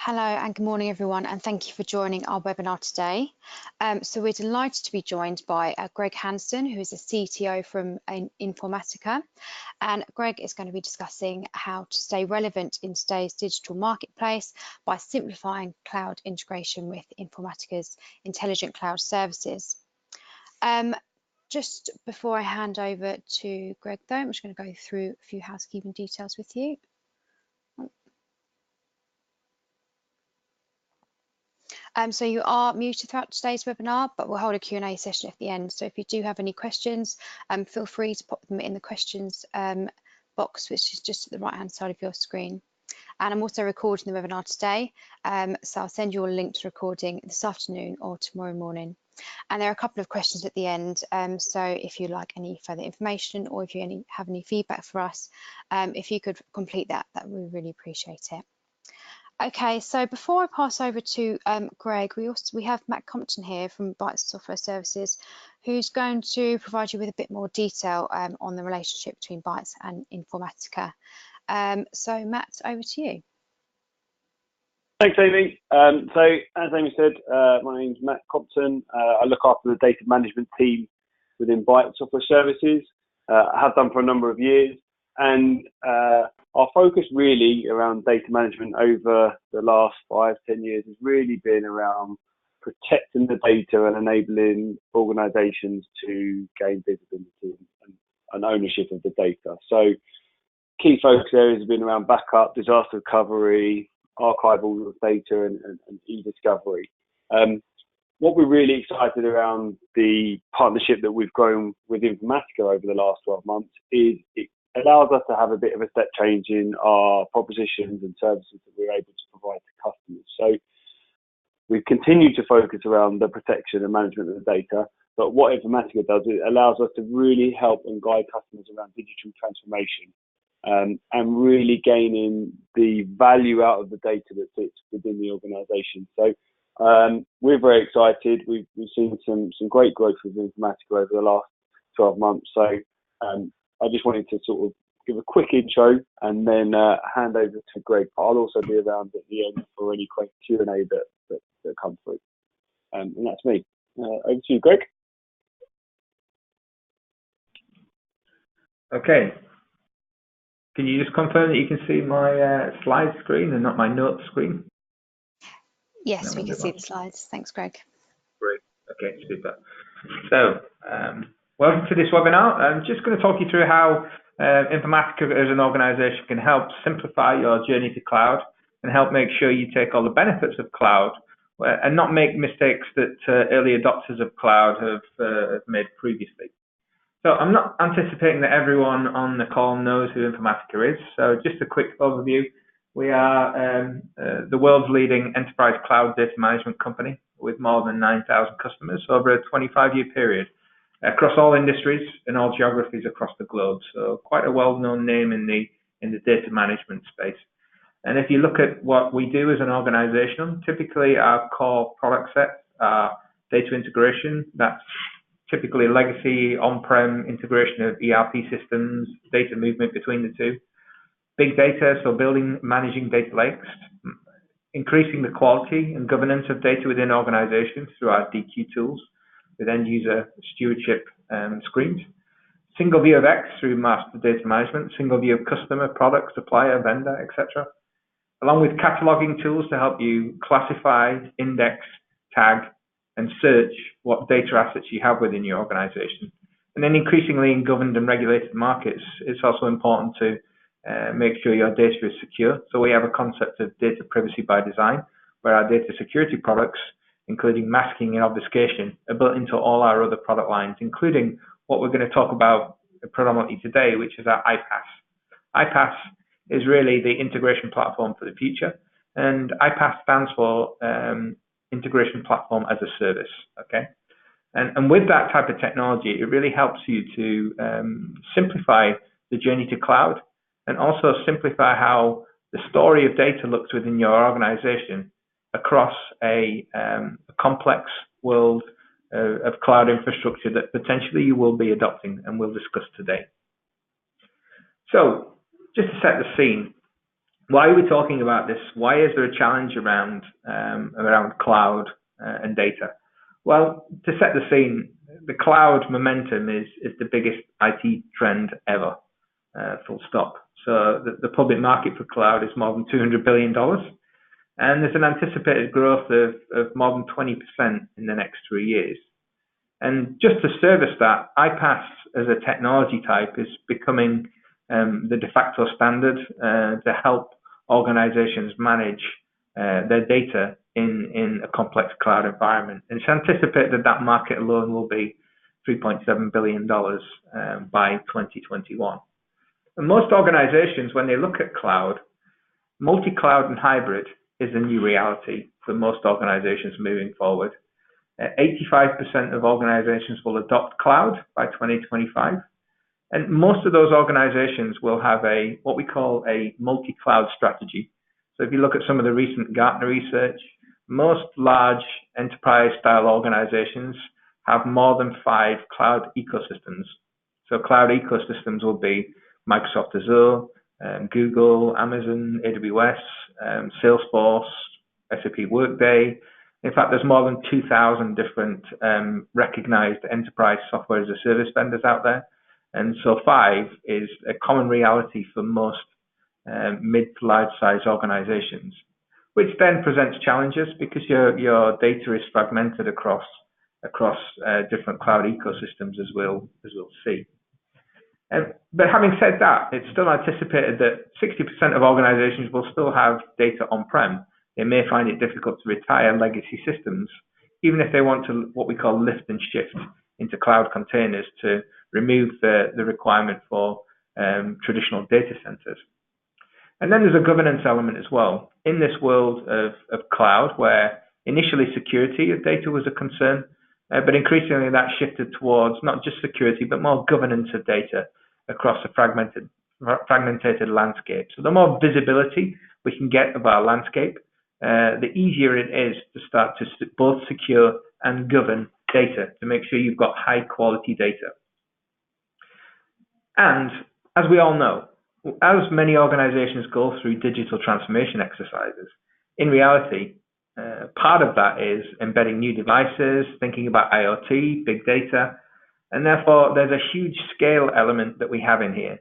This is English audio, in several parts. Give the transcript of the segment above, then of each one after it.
Hello and good morning everyone, and thank you for joining our webinar today. So we're delighted to be joined by Greg Hanson, who is a CTO from Informatica, and Greg is going to be discussing how to stay relevant in today's digital marketplace by simplifying cloud integration with Informatica's Intelligent Cloud Services. Just before I hand over to Greg though, I'm just going to go through a few housekeeping details with you. So you are muted throughout today's webinar, but we'll hold a Q&A session at the end. So if you do have any questions, feel free to pop them in the questions box, which is just at the right-hand side of your screen. And I'm also recording the webinar today, so I'll send you a link to recording this afternoon or tomorrow morning. And there are a couple of questions at the end, so if you'd like any further information or if you have any feedback for us, if you could complete that, we really appreciate it. Okay, so before I pass over to Greg, we have Matt Compton here from Bytes Software Services, who's going to provide you with a bit more detail on the relationship between Bytes and Informatica. So Matt, over to you. Thanks, Amy. So as Amy said, my name's Matt Compton. I look after the data management team within Bytes Software Services. I have done for a number of years, and our focus really around data management over the last 5-10 years has really been around protecting the data and enabling organizations to gain visibility and ownership of the data. So key focus areas have been around backup, disaster recovery, archival of data, and e-discovery. What we're really excited around the partnership that we've grown with Informatica over the last 12 months is it allows us to have a bit of a step change in our propositions and services that we're able to provide to customers. So we've continued to focus around the protection and management of the data, but what Informatica does, it allows us to really help and guide customers around digital transformation and really gaining the value out of the data that sits within the organization. So we're very excited. We've seen some great growth with Informatica over the last 12 months. So I just wanted to sort of give a quick intro and then hand over to Greg. I'll also be around at the end for any Q&A that come through. And that's me. Over to you, Greg. Okay. Can you just confirm that you can see my slide screen and not my notes screen? Yes, we can see the slides. Thanks, Greg. Great. Okay, super. So, welcome to this webinar. I'm just going to talk you through how Informatica as an organization can help simplify your journey to cloud and help make sure you take all the benefits of cloud and not make mistakes that early adopters of cloud have made previously. So I'm not anticipating that everyone on the call knows who Informatica is. So just a quick overview. We are the world's leading enterprise cloud data management company with more than 9,000 customers over a 25-year period across all industries and all geographies across the globe. So quite a well-known name in the data management space. And if you look at what we do as an organization, typically our core product set are data integration. That's typically legacy on-prem integration of ERP systems, data movement between the two. Big data, so managing data lakes, increasing the quality and governance of data within organizations through our DQ tools with end user stewardship screens. Single view of X through master data management, single view of customer, product, supplier, vendor, etc. Along with cataloging tools to help you classify, index, tag, and search what data assets you have within your organization. And then increasingly in governed and regulated markets, it's also important to make sure your data is secure. So we have a concept of data privacy by design, where our data security products, including masking and obfuscation, are built into all our other product lines, including what we're going to talk about predominantly today, which is our iPaaS. iPaaS is really the integration platform for the future, and iPaaS stands for Integration Platform as a Service. Okay, and with that type of technology, it really helps you to simplify the journey to cloud, and also simplify how the story of data looks within your organization across a complex world of cloud infrastructure that potentially you will be adopting and we'll discuss today. So just to set the scene, Why are we talking about this? Why is there a challenge around cloud and data? Well, to set the scene, the cloud momentum is the biggest IT trend ever, full stop. So the public market for cloud is more than $200 billion. And there's an anticipated growth of more than 20% in the next 3 years. And just to service that, iPaaS as a technology type is becoming the de facto standard to help organizations manage their data in a complex cloud environment. And it's anticipated that market alone will be $3.7 billion by 2021. And most organizations, when they look at cloud, multi-cloud and hybrid is a new reality for most organizations moving forward. 85% of organizations will adopt cloud by 2025. And most of those organizations will have what we call a multi-cloud strategy. So if you look at some of the recent Gartner research, most large enterprise-style organizations have more than 5 cloud ecosystems. So cloud ecosystems will be Microsoft Azure, Google, Amazon, AWS, Salesforce, SAP Workday. In fact, there's more than 2,000 different recognized enterprise software as a service vendors out there. And so 5 is a common reality for most mid to large size organizations, which then presents challenges because your data is fragmented across different cloud ecosystems, as we'll see. But having said that, it's still anticipated that 60% of organizations will still have data on-prem. They may find it difficult to retire legacy systems, even if they want to what we call lift and shift into cloud containers to remove the requirement for traditional data centers. And then there's a governance element as well. In this world of cloud, where initially security of data was a concern, but increasingly that shifted towards not just security, but more governance of data across a fragmented landscape. So the more visibility we can get of our landscape, the easier it is to start to both secure and govern data to make sure you've got high quality data. And as we all know, as many organizations go through digital transformation exercises, in reality, part of that is embedding new devices, thinking about IoT, big data, and therefore there's a huge scale element that we have in here.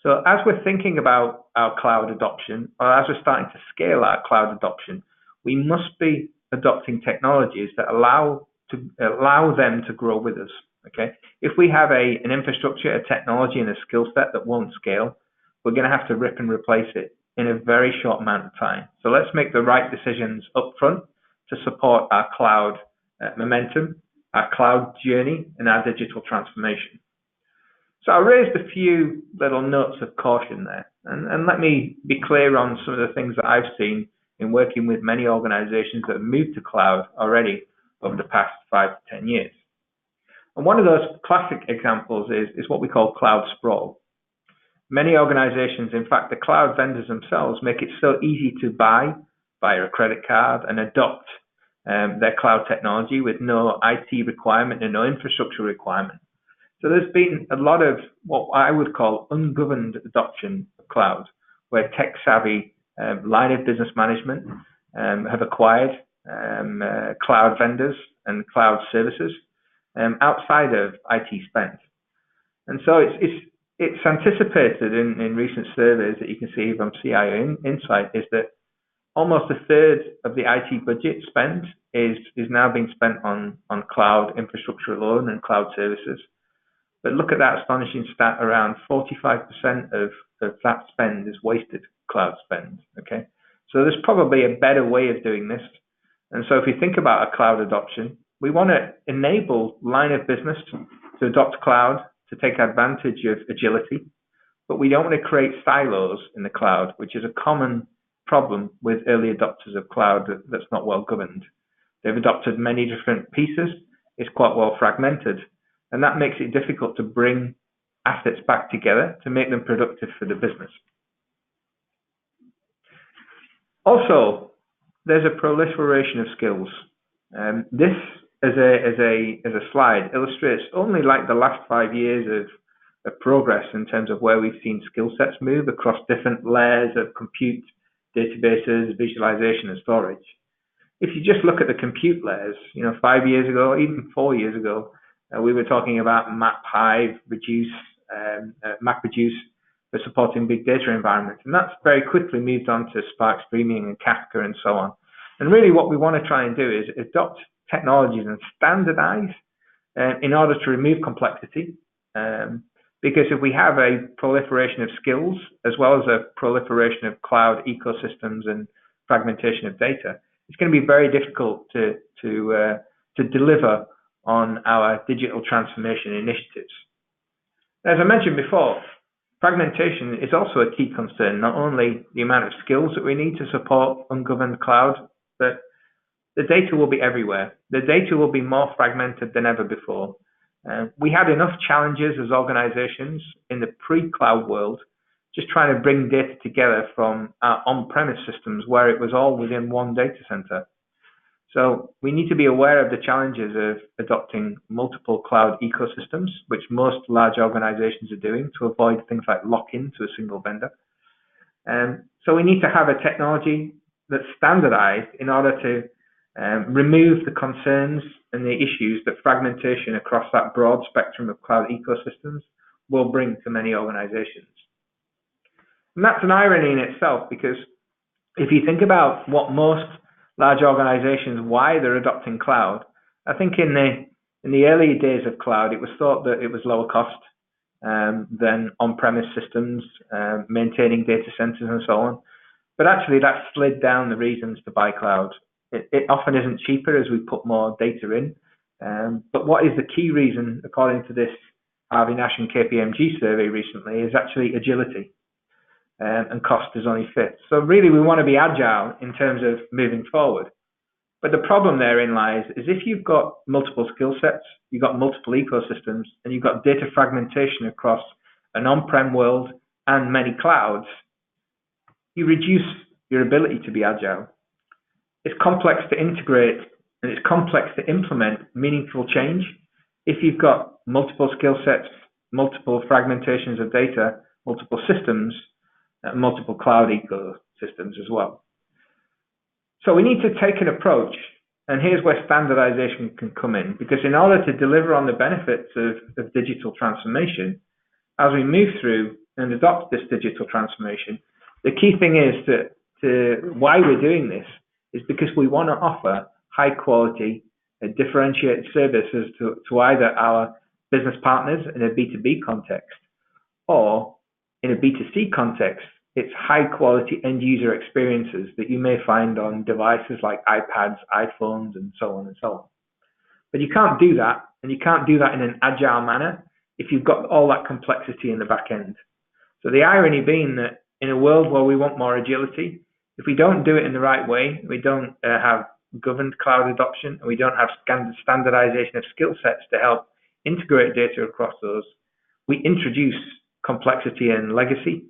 So as we're thinking about our cloud adoption, or as we're starting to scale our cloud adoption, we must be adopting technologies that allow them to grow with us. Okay, if we have an infrastructure, a technology, and a skill set that won't scale, we're going to have to rip and replace it in a very short amount of time. So let's make the right decisions up front to support our cloud momentum, our cloud journey, and our digital transformation. So I raised a few little notes of caution there, and let me be clear on some of the things that I've seen in working with many organizations that have moved to cloud already over the past 5 to 10 years. And one of those classic examples is what we call cloud sprawl. Many organizations, in fact, the cloud vendors themselves make it so easy to buy via a credit card and adopt their cloud technology with no IT requirement and no infrastructure requirement. So there's been a lot of what I would call ungoverned adoption of cloud, where tech-savvy line of business management have acquired cloud vendors and cloud services outside of IT spend. And so it's anticipated in recent surveys that you can see from CIO Insight is that almost a third of the IT budget spend is now being spent on cloud infrastructure alone and cloud services. But look at that astonishing stat, around 45% of that spend is wasted cloud spend, okay? So there's probably a better way of doing this. And so if you think about a cloud adoption, we want to enable line of business to adopt cloud, to take advantage of agility, but we don't want to create silos in the cloud, which is a common problem with early adopters of cloud that's not well governed. They've adopted many different pieces, it's quite well fragmented, and that makes it difficult to bring assets back together to make them productive for the business. Also, there's a proliferation of skills. This as a slide illustrates only like the last 5 years of progress in terms of where we've seen skill sets move across different layers of compute databases, visualization, and storage. If you just look at the compute layers, 5 years ago, even 4 years ago, we were talking about MapReduce for supporting big data environments, and that's very quickly moved on to Spark Streaming and Kafka and so on. And really what we want to try and do is adopt technologies and standardize in order to remove complexity, because if we have a proliferation of skills as well as a proliferation of cloud ecosystems and fragmentation of data, it's going to be very difficult to deliver on our digital transformation initiatives. As I mentioned before, fragmentation is also a key concern, not only the amount of skills that we need to support ungoverned cloud, but the data will be everywhere. The data will be more fragmented than ever before. We had enough challenges as organizations in the pre-cloud world, just trying to bring data together from our on-premise systems where it was all within one data center. So we need to be aware of the challenges of adopting multiple cloud ecosystems, which most large organizations are doing to avoid things like lock-in to a single vendor. So we need to have a technology that's standardized in order to remove the concerns and the issues that fragmentation across that broad spectrum of cloud ecosystems will bring to many organizations. And that's an irony in itself, because if you think about what most large organizations, why they're adopting cloud, I think in the early days of cloud, it was thought that it was lower cost than on-premise systems, maintaining data centers and so on. But actually that slid down the reasons to buy cloud. It often isn't cheaper as we put more data in. But what is the key reason, according to this Harvey Nash and KPMG survey recently, is actually agility. And cost is only fifth. So really we want to be agile in terms of moving forward. But the problem therein lies is if you've got multiple skill sets, you've got multiple ecosystems, and you've got data fragmentation across an on-prem world and many clouds, you reduce your ability to be agile. It's complex to integrate and it's complex to implement meaningful change if you've got multiple skill sets, multiple fragmentations of data, multiple systems, multiple cloud ecosystems as well. So we need to take an approach, and here's where standardization can come in, because in order to deliver on the benefits of digital transformation, as we move through and adopt this digital transformation, the key thing is to why we're doing this is because we want to offer high quality and differentiated services to either our business partners in a B2B context, or in a B2C context, it's high quality end user experiences that you may find on devices like iPads, iPhones, and so on and so on. But you can't do that, and you can't do that in an agile manner if you've got all that complexity in the back end. So the irony being that in a world where we want more agility, if we don't do it in the right way, we don't have governed cloud adoption, and we don't have standardization of skill sets to help integrate data across those, we introduce complexity and legacy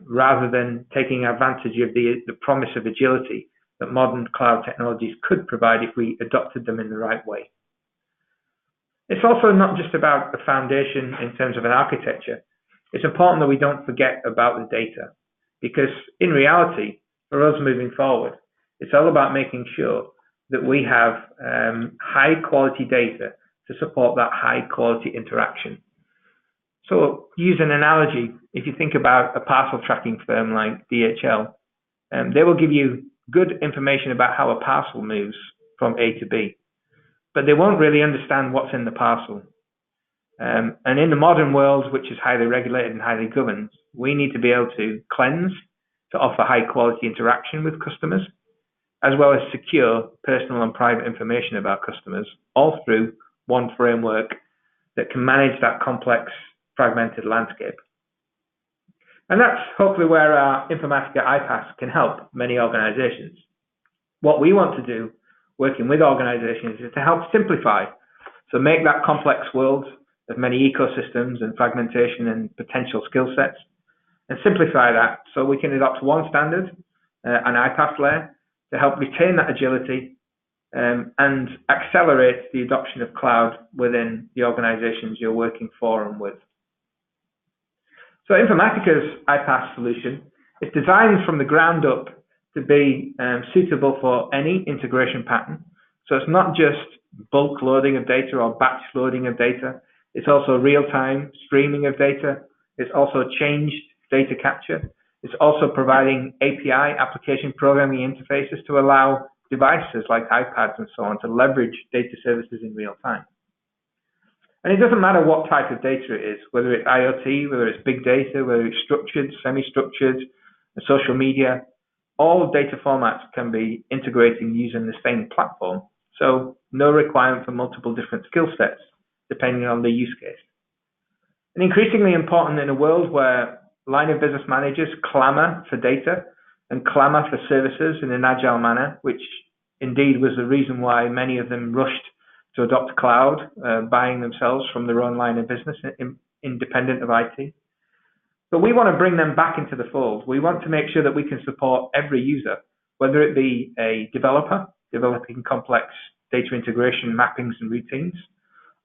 rather than taking advantage of the promise of agility that modern cloud technologies could provide if we adopted them in the right way. It's also not just about the foundation in terms of an architecture. It's important that we don't forget about the data, because in reality, for us moving forward, it's all about making sure that we have high quality data to support that high quality interaction. So use an analogy. If you think about a parcel tracking firm like DHL, they will give you good information about how a parcel moves from A to B, but they won't really understand what's in the parcel. And in the modern world, which is highly regulated and highly governed, we need to be able to cleanse to offer high quality interaction with customers, as well as secure personal and private information about customers, all through one framework that can manage that complex, fragmented landscape. And that's hopefully where our Informatica iPaaS can help many organizations. What we want to do, working with organizations, is to help simplify. So make that complex world of many ecosystems and fragmentation and potential skill sets, and simplify that so we can adopt one standard, an iPaaS layer, to help retain that agility and accelerate the adoption of cloud within the organizations you're working for and with. So Informatica's iPaaS solution It's designed from the ground up to be suitable for any integration pattern. So it's not just bulk loading of data or batch loading of data. It's also real-time streaming of data. It's also changed data capture. It's also providing API, application programming interfaces, to allow devices like iPads and so on to leverage data services in real time. And it doesn't matter what type of data it is, whether it's IoT, whether it's big data, whether it's structured, semi-structured, social media, all data formats can be integrated using the same platform. So no requirement for multiple different skill sets, depending on the use case. And increasingly important in a world where line of business managers clamor for data and clamor for services in an agile manner, which indeed was the reason why many of them rushed to adopt cloud, buying themselves from their own line of business, independent of IT. But we want to bring them back into the fold. We want to make sure that we can support every user, whether it be a developer developing complex data integration mappings and routines,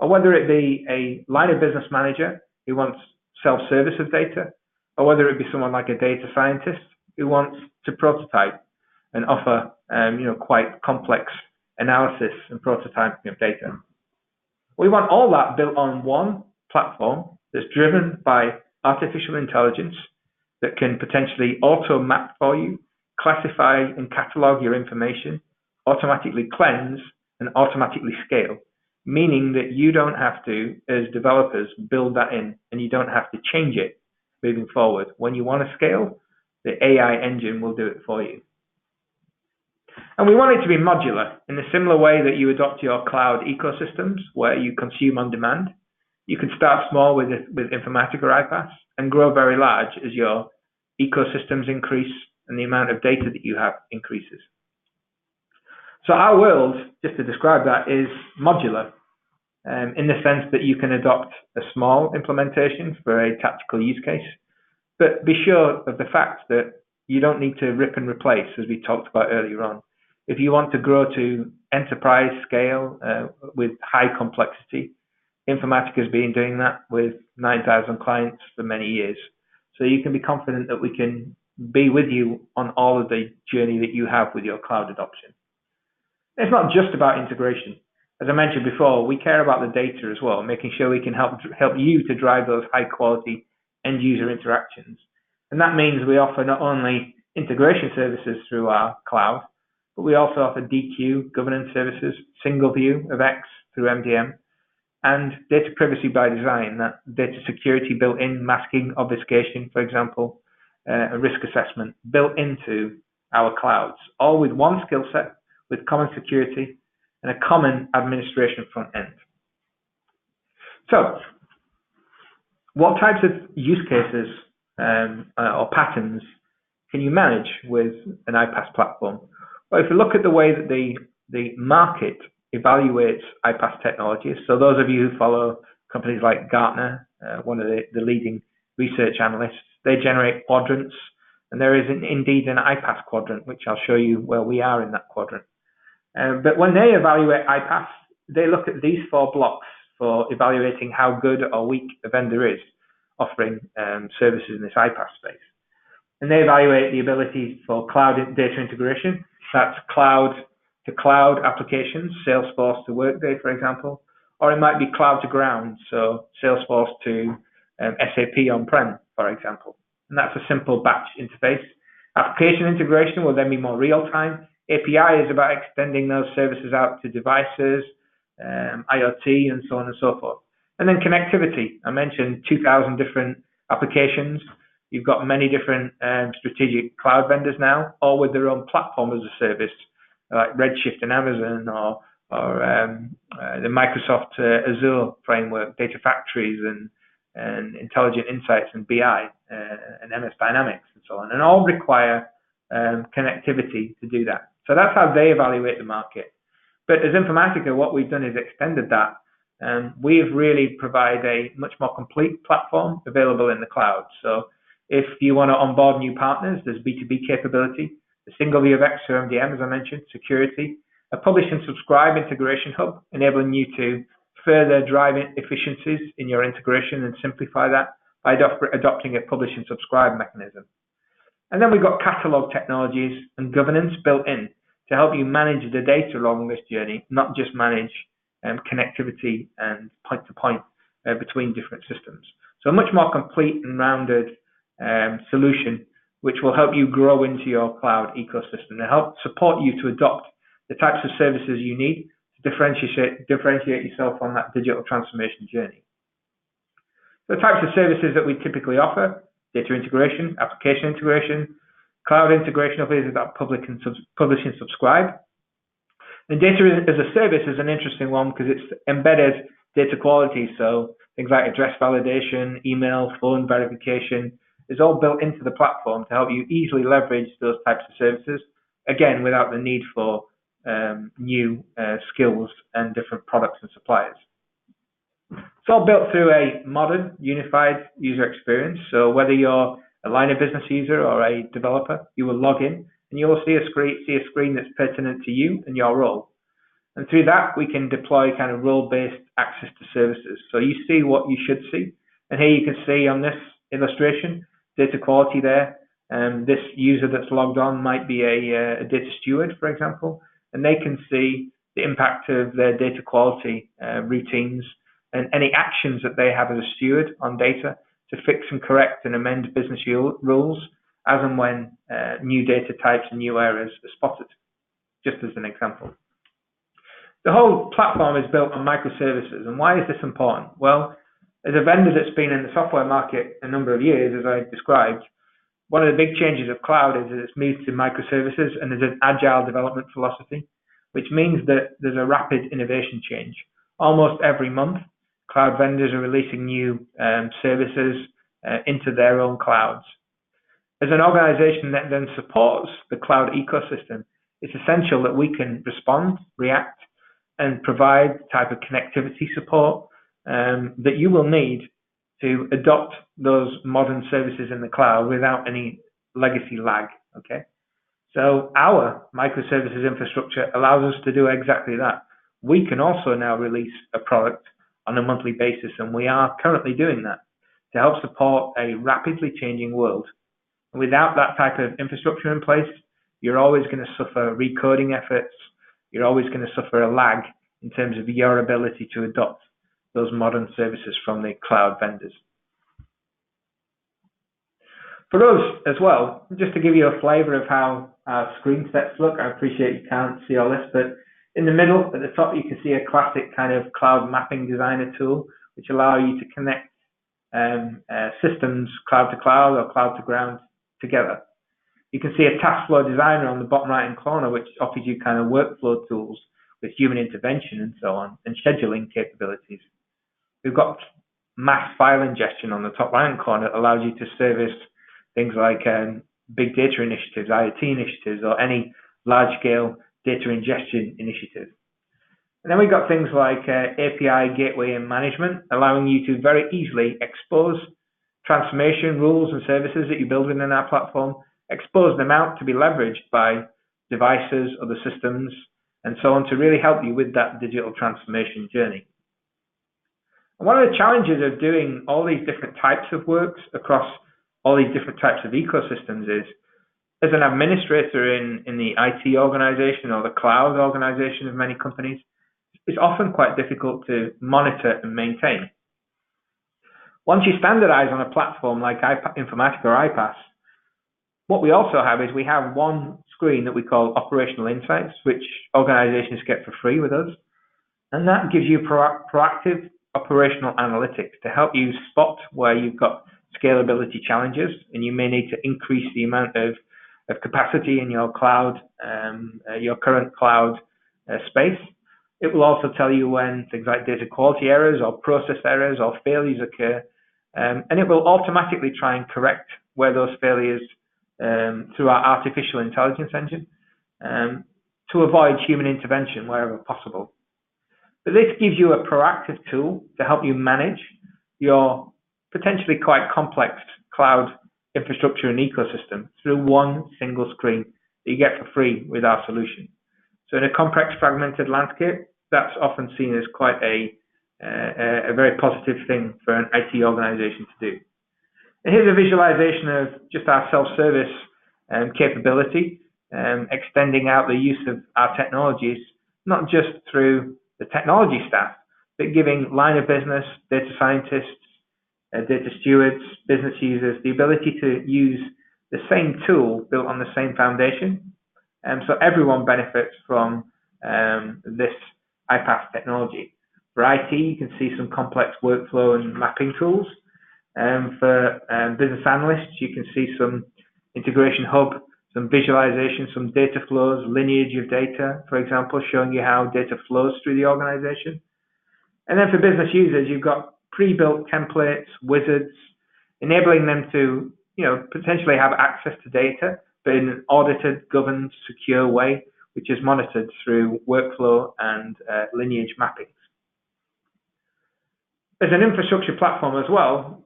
or whether it be a line of business manager who wants self-service of data, or whether it be someone like a data scientist who wants to prototype and offer quite complex analysis and prototyping of data. We want all that built on one platform that's driven by artificial intelligence that can potentially auto map for you, classify and catalog your information, automatically cleanse and automatically scale, meaning that you don't have to, as developers, build that in, and you don't have to change it moving forward. When you want to scale, the AI engine will do it for you. And we want it to be modular in the similar way that you adopt your cloud ecosystems where you consume on demand. You can start small with Informatica or iPaaS and grow very large as your ecosystems increase and the amount of data that you have increases. So our world, just to describe that, is modular in the sense that you can adopt a small implementation for a tactical use case, but be sure of the fact that you don't need to rip and replace, as we talked about earlier on. If you want to grow to enterprise scale with high complexity, Informatica has been doing that with 9,000 clients for many years. So you can be confident that we can be with you on all of the journey that you have with your cloud adoption. It's not just about integration. As I mentioned before, we care about the data as well, making sure we can help you to drive those high quality end user interactions. And that means we offer not only integration services through our cloud, but we also offer DQ, governance services, single view of X through MDM, and data privacy by design, that data security built in, masking, obfuscation, for example, a risk assessment built into our clouds, all with one skill set, with common security and a common administration front end. So, what types of use cases or patterns can you manage with an iPaaS platform? Well, if you look at the way that the market evaluates iPaaS technologies, so those of you who follow companies like Gartner, one of the leading research analysts, they generate quadrants, and there is indeed an iPaaS quadrant, which I'll show you where we are in that quadrant. But when they evaluate iPaaS, they look at these 4 blocks for evaluating how good or weak a vendor is offering services in this iPaaS space. And they evaluate the ability for cloud data integration. That's cloud to cloud applications, Salesforce to Workday, for example, or it might be cloud to ground, so Salesforce to SAP on-prem, for example. And that's a simple batch interface. Application integration will then be more real-time. API is about extending those services out to devices, IoT, and so on and so forth. And then connectivity. I mentioned 2,000 different applications. You've got many different strategic cloud vendors now, all with their own platform as a service, like Redshift and Amazon, or the Microsoft Azure framework, data factories, and Intelligent Insights, and BI, and MS Dynamics, and so on. And all require connectivity to do that. So that's how they evaluate the market. But as Informatica, what we've done is extended that. We've really provided a much more complete platform available in the cloud. So if you want to onboard new partners, there's B2B capability, the single view of X or MDM, as I mentioned, security, a publish and subscribe integration hub, enabling you to further drive efficiencies in your integration and simplify that by adopting a publish and subscribe mechanism. And then we've got catalog technologies and governance built in to help you manage the data along this journey, not just manage connectivity and point-to-point between different systems. So a much more complete and rounded solution, which will help you grow into your cloud ecosystem and help support you to adopt the types of services you need to differentiate yourself on that digital transformation journey. The types of services that we typically offer: data integration, application integration, cloud integration of these that publish and subscribe. And data as a service is an interesting one because it's embedded data quality. So things like address validation, email, phone verification is all built into the platform to help you easily leverage those types of services, again, without the need for new skills and different products and suppliers. It's all built through a modern, unified user experience. So whether you're a line of business user or a developer, you will log in and you will see a screen that's pertinent to you and your role. And through that, we can deploy kind of role-based access to services. So you see what you should see. And here you can see on this illustration, data quality there. This user that's logged on might be a data steward, for example, and they can see the impact of their data quality routines and any actions that they have as a steward on data to fix and correct and amend business rules as and when new data types and new errors are spotted, just as an example. The whole platform is built on microservices. And why is this important? Well, as a vendor that's been in the software market a number of years, as I described, one of the big changes of cloud is that it's moved to microservices and there's an agile development philosophy, which means that there's a rapid innovation change. Almost every month, cloud vendors are releasing new services into their own clouds. As an organization that then supports the cloud ecosystem, it's essential that we can respond, react, and provide the type of connectivity support that you will need to adopt those modern services in the cloud without any legacy lag, okay? So our microservices infrastructure allows us to do exactly that. We can also now release a product on a monthly basis, and we are currently doing that to help support a rapidly changing world. Without that type of infrastructure in place, you're always going to suffer recoding efforts. You're always going to suffer a lag in terms of your ability to adopt those modern services from the cloud vendors. For us as well, just to give you a flavor of how our screen sets look, I appreciate you can't see all this, but in the middle at the top, you can see a classic kind of cloud mapping designer tool, which allow you to connect systems cloud to cloud or cloud to ground together. You can see a task flow designer on the bottom right hand corner, which offers you kind of workflow tools with human intervention and so on, and scheduling capabilities. We've got mass file ingestion on the top right hand corner that allows you to service things like big data initiatives, IoT initiatives, or any large scale data ingestion initiative. And then we've got things like API gateway and management, allowing you to very easily expose transformation rules and services that you build in our platform, expose them out to be leveraged by devices, other systems, and so on to really help you with that digital transformation journey. And one of the challenges of doing all these different types of works across all these different types of ecosystems is, as an administrator in the IT organization or the cloud organization of many companies, it's often quite difficult to monitor and maintain. Once you standardize on a platform like Informatica or iPaaS, what we also have is we have one screen that we call Operational Insights, which organizations get for free with us. And that gives you proactive operational analytics to help you spot where you've got scalability challenges and you may need to increase the amount of capacity in your cloud, your current cloud space. It will also tell you when things like data quality errors or process errors or failures occur, and it will automatically try and correct where those failures through our artificial intelligence engine to avoid human intervention wherever possible. But this gives you a proactive tool to help you manage your potentially quite complex cloud infrastructure and ecosystem through one single screen that you get for free with our solution. So in a complex, fragmented landscape, that's often seen as quite a very positive thing for an IT organization to do. And here's a visualization of just our self-service capability, extending out the use of our technologies, not just through the technology staff, but giving line of business, data scientists, data stewards, business users, the ability to use the same tool built on the same foundation. So everyone benefits from this iPaaS technology. For IT, you can see some complex workflow and mapping tools. For business analysts, you can see some integration hub, some visualization, some data flows, lineage of data, for example, showing you how data flows through the organization. And then for business users, you've got pre-built templates, wizards, enabling them to, potentially have access to data, but in an audited, governed, secure way, which is monitored through workflow and lineage mappings. As an infrastructure platform as well,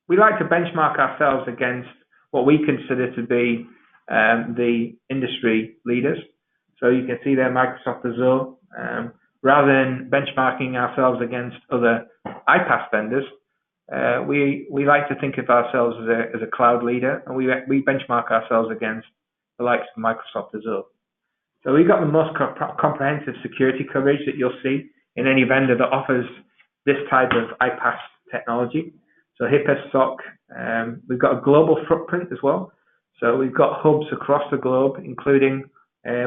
we like to benchmark ourselves against what we consider to be the industry leaders. So you can see there Microsoft Azure. Rather than benchmarking ourselves against other iPaaS vendors, we like to think of ourselves as a cloud leader, and we benchmark ourselves against the likes of Microsoft Azure. So we've got the most comprehensive security coverage that you'll see in any vendor that offers this type of iPaaS technology. So HIPAA, SOC, we've got a global footprint as well. So we've got hubs across the globe, including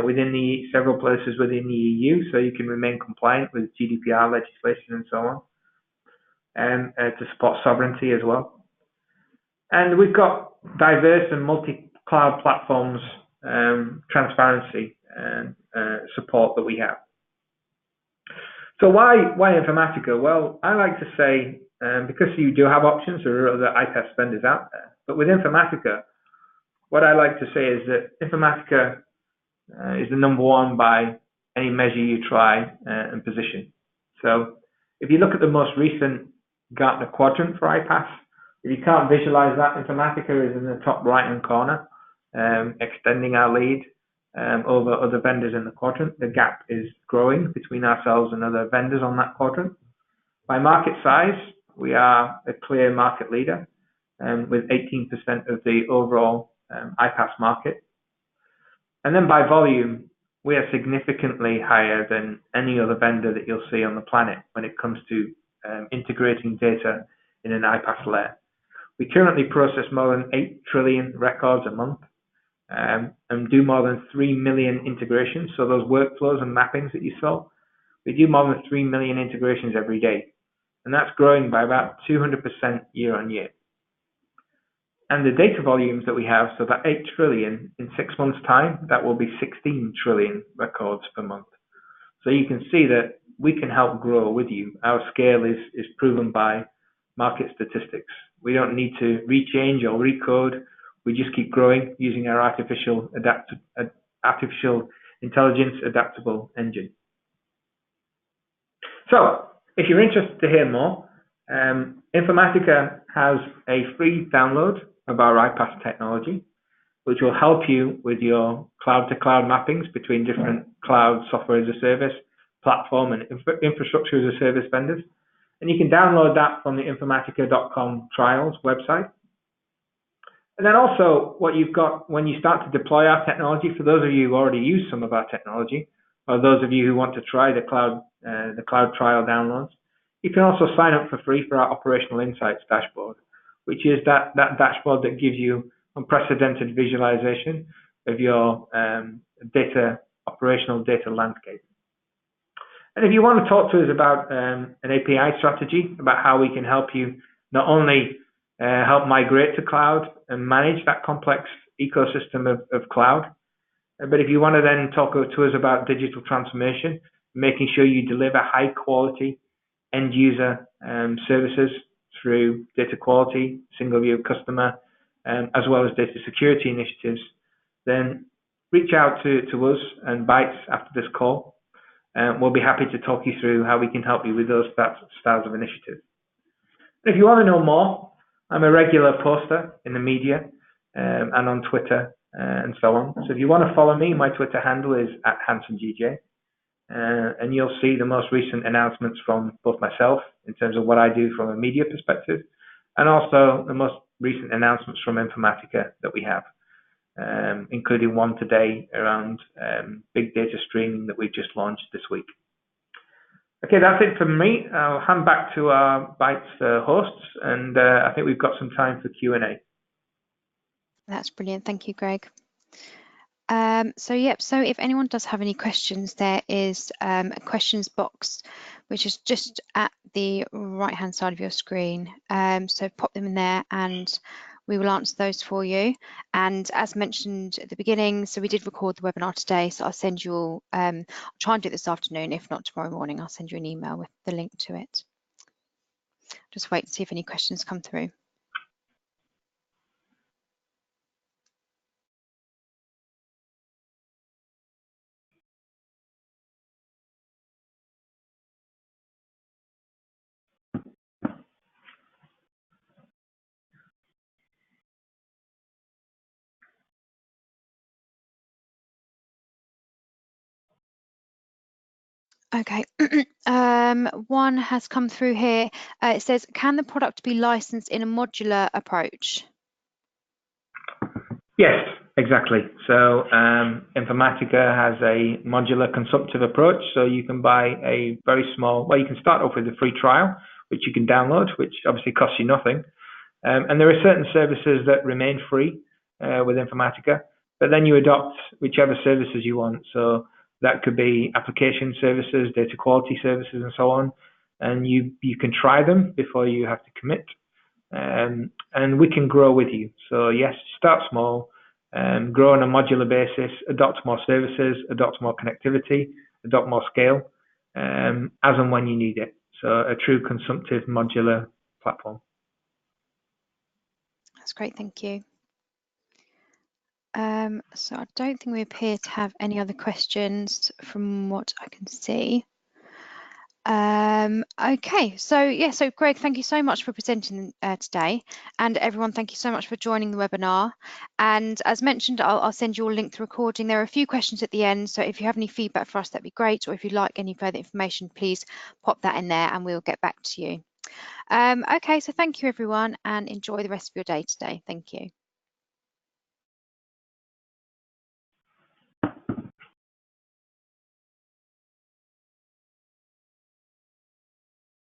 within the several places within the EU, so you can remain compliant with GDPR legislation and so on, and to support sovereignty as well. And we've got diverse and multi-cloud platforms, transparency and support that we have. So why Informatica? Well, I like to say, because you do have options, there are other iPaaS vendors out there, but with Informatica, what I like to say is that Informatica is the number one by any measure you try and position. So if you look at the most recent Gartner quadrant for iPaaS, if you can't visualize that, Informatica is in the top right-hand corner, extending our lead over other vendors in the quadrant. The gap is growing between ourselves and other vendors on that quadrant. By market size, we are a clear market leader with 18% of the overall iPaaS market. And then by volume, we are significantly higher than any other vendor that you'll see on the planet when it comes to integrating data in an iPaaS layer. We currently process more than 8 trillion records a month and do more than 3 million integrations. So those workflows and mappings that you saw, we do more than 3 million integrations every day. And that's growing by about 200% year on year. And the data volumes that we have, so that 8 trillion, in 6 months' time, that will be 16 trillion records per month. So you can see that we can help grow with you. Our scale is proven by market statistics. We don't need to rechange or recode. We just keep growing using our artificial intelligence adaptable engine. So if you're interested to hear more, Informatica has a free download of our iPaaS technology, which will help you with your cloud-to-cloud mappings between different cloud software as a service, platform and infrastructure as a service vendors. And you can download that from the informatica.com trials website. And then also what you've got when you start to deploy our technology, for those of you who already use some of our technology, or those of you who want to try the cloud trial downloads, you can also sign up for free for our Operational Insights dashboard, which is that dashboard that gives you unprecedented visualization of your operational data landscape. And if you want to talk to us about an API strategy, about how we can help you not only help migrate to cloud and manage that complex ecosystem of cloud, but if you want to then talk to us about digital transformation, making sure you deliver high quality end user services through data quality, single view of customer, as well as data security initiatives, then reach out to us and Bytes after this call. We'll be happy to talk you through how we can help you with those styles of initiatives. If you want to know more, I'm a regular poster in the media and on Twitter and so on. So if you want to follow me, my Twitter handle is @HansonGJ. And you'll see the most recent announcements from both myself in terms of what I do from a media perspective, and also the most recent announcements from Informatica that we have. including one today around big data streaming that we've just launched this week. Okay, that's it from me. I'll hand back to our Bytes hosts, and I think we've got some time for Q&A. That's brilliant. Thank you, Greg. So if anyone does have any questions, there is a questions box which is just at the right hand side of your screen. So pop them in there and we will answer those for you. And as mentioned at the beginning, so we did record the webinar today, so I'll send you all, I'll try and do it this afternoon. If not tomorrow morning, I'll send you an email with the link to it. Just wait to see if any questions come through. Okay, one has come through here. It says, can the product be licensed in a modular approach? Yes, exactly. So Informatica has a modular consumptive approach. So you can buy a very small, well, you can start off with a free trial, which you can download, which obviously costs you nothing. And there are certain services that remain free with Informatica, but then you adopt whichever services you want. So that could be application services, data quality services, and so on. And you can try them before you have to commit. And we can grow with you. So yes, start small, grow on a modular basis, adopt more services, adopt more connectivity, adopt more scale, as and when you need it. So a true consumptive modular platform. That's great, thank you. So I don't think we appear to have any other questions from what I can see. Okay, so Greg, thank you so much for presenting today, and everyone, thank you so much for joining the webinar. And as mentioned, I'll send you a link to the recording. There are a few questions at the end, so if you have any feedback for us, that'd be great, or if you'd like any further information, please pop that in there and we'll get back to you. Okay, so thank you everyone, and enjoy the rest of your day today. Thank you.